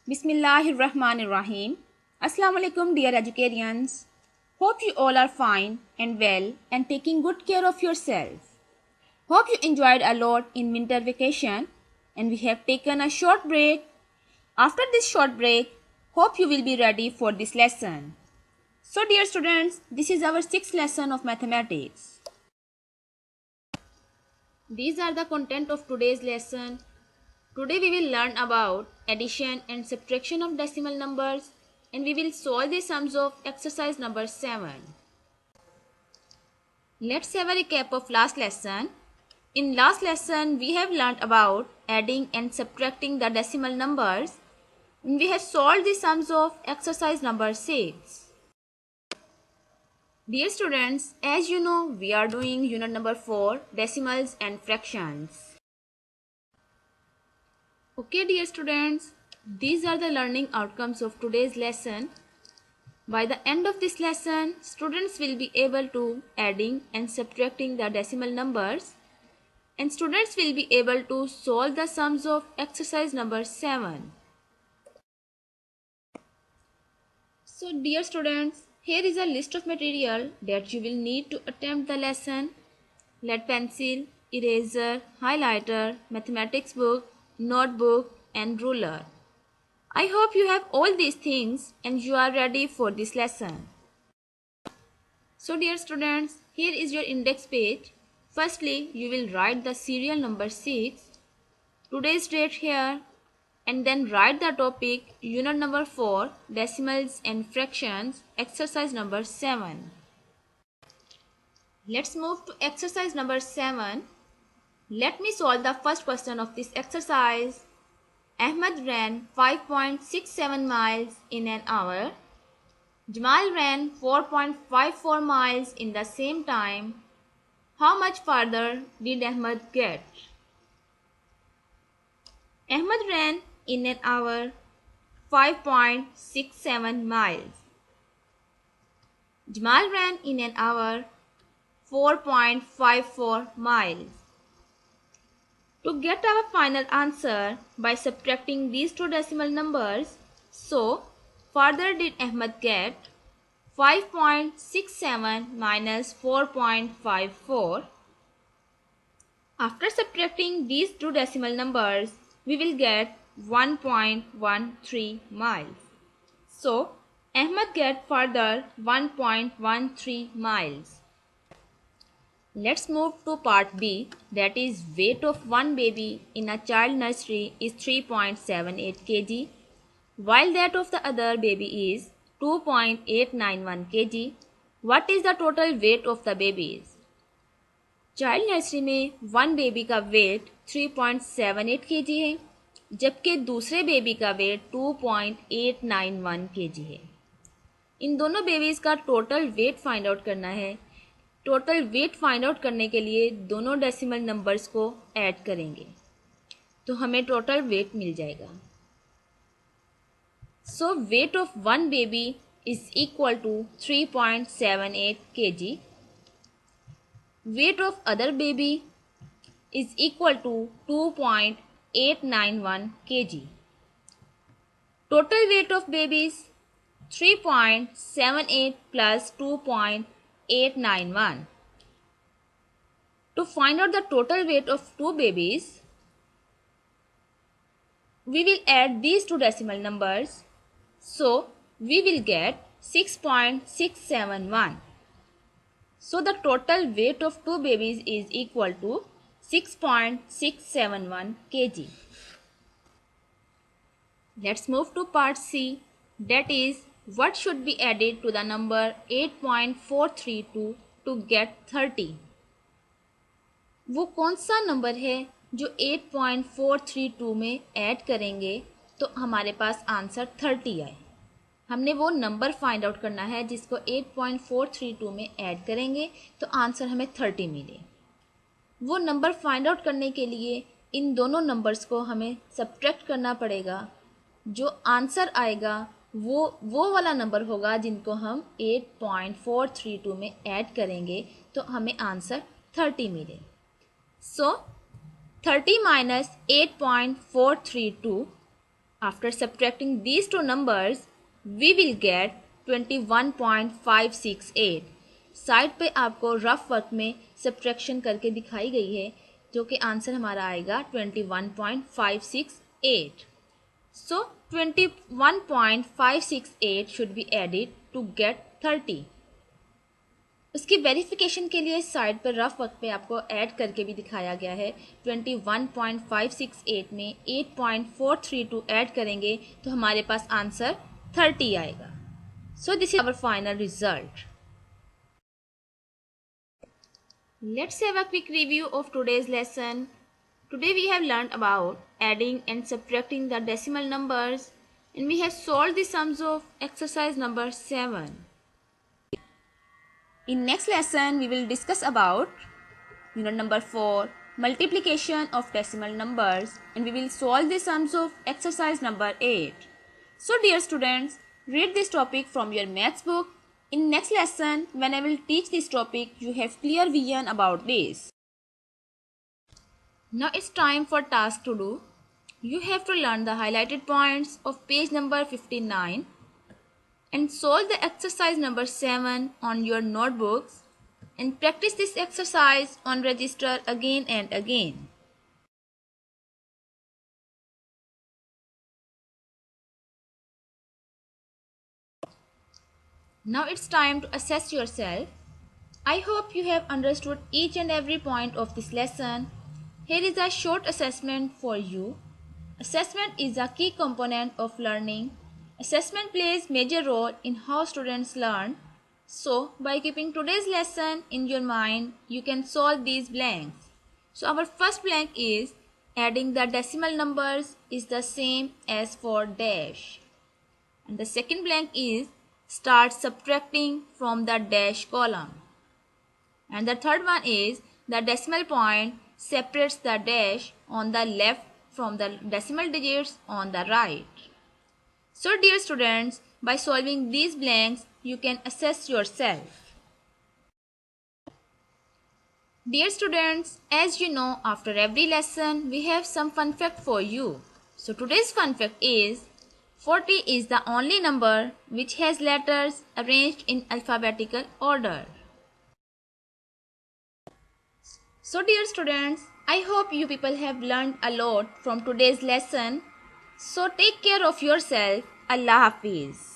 Bismillahirrahmanirrahim. Assalamu alaikum, dear educarians. Hope you all are fine and well and taking good care of yourself. Hope you enjoyed a lot in winter vacation and we have taken a short break. After this short break, hope you will be ready for this lesson. So dear students, this is our 6th lesson of mathematics. These are the content of today's lesson. Today we will learn about addition and subtraction of decimal numbers and we will solve the sums of exercise number 7. Let's have a recap of last lesson. In last lesson we have learned about adding and subtracting the decimal numbers and we have solved the sums of exercise number 6. Dear students, as you know, we are doing unit number 4, decimals and fractions. Okay dear students, these are the learning outcomes of today's lesson. By the end of this lesson, students will be able to adding and subtracting the decimal numbers and students will be able to solve the sums of exercise number 7. So dear students, here is a list of material that you will need to attempt the lesson. Lead pencil, eraser, highlighter, mathematics book, notebook and ruler. I hope you have all these things and you are ready for this lesson. So dear students, here is your index page. Firstly, you will write the serial number 6, today's date here, and then write the topic unit number 4, decimals and fractions, exercise number 7. Let's move to exercise number 7. Let me solve the first question of this exercise. Ahmed ran 5.67 miles in an hour. Jamal ran 4.54 miles in the same time. How much farther did Ahmed get? Ahmed ran in an hour 5.67 miles. Jamal ran in an hour 4.54 miles. To get our final answer by subtracting these two decimal numbers, so farther did Ahmed get 5.67 minus 4.54. After subtracting these two decimal numbers, we will get 1.13 miles. So, Ahmed get further 1.13 miles. Let's move to part B, that is weight of one baby in a child nursery is 3.78 kg, while that of the other baby is 2.891 kg. What is the total weight of the babies? Child nursery में one baby का wait 3.78 kg है जबकि दूसरे baby का wait 2.891 kg है। इन दोनों babies का total weight find out करना है। टोटल वेट फाइंड आउट करने के लिए दोनों डेसिमल नंबर्स को ऐड करेंगे तो हमें टोटल वेट मिल जाएगा। So weight of one baby is equal to 3.78 kg. Weight of other baby is equal to 2.891 kg. Total weight of babies 3.78 plus 2.891. To find out the total weight of two babies, we will add these two decimal numbers. So we will get 6.671. So the total weight of two babies is equal to 6.671 kg. Let's move to part C, that is what should be added to the number 8.432 to get 30. वो कौन सा number है जो 8.432 में add करेंगे तो हमारे पास answer 30 आए। हमने वो नंबर फाइंड आउट करना है जिसको 8.432 में ऐड करेंगे तो आंसर हमें 30 मिले। वो नंबर फाइंड आउट करने के लिए इन दोनों नंबर्स को हमें सब्ट्रैक्ट करना पड़ेगा। जो आंसर आएगा वो वाला नंबर होगा जिनको हम 8.432 में ऐड करेंगे तो हमें आंसर 30 मिले। सो 30 minus 8.432 After subtracting these two numbers, we will get 21.568. Side पे आपको रफ वर्क में सब्ट्रैक्शन करके दिखाई गई है, जो कि आंसर हमारा आएगा 21.568. So 21.568 should be added to get 30. उसकी वेरिफिकेशन के लिए साइड पर रफ वर्क पे आपको ऐड करके भी दिखाया गया है. 21.568 में 8.432 ऐड करेंगे तो हमारे पास आंसर 30 आएगा. So this is our final result. Let's have a quick review of today's lesson. Today we have learned about adding and subtracting the decimal numbers, and we have solved the sums of exercise number 7. In next lesson we will discuss about unit number 4, multiplication of decimal numbers, and we will solve the sums of exercise number 8. So dear students, read this topic from your maths book. In next lesson, when I will teach this topic, you have clear vision about this. Now it's time for task to do. You have to learn the highlighted points of page number 59 and solve the exercise number 7 on your notebooks and practice this exercise on register again and again. Now it's time to assess yourself. I hope you have understood each and every point of this lesson. Here is a short assessment for you. Assessment is a key component of learning. Assessment plays major role in how students learn. So, by keeping today's lesson in your mind, you can solve these blanks. So, our first blank is adding the decimal numbers is the same as for dash. And the second blank is start subtracting from the dash column. And the third one is the decimal point separates the dash on the left from the decimal digits on the right. So dear students, by solving these blanks, you can assess yourself. Dear students, as you know, after every lesson, we have some fun fact for you. So today's fun fact is 40 is the only number which has letters arranged in alphabetical order. So dear students, I hope you people have learned a lot from today's lesson. So take care of yourself. Allah Hafiz.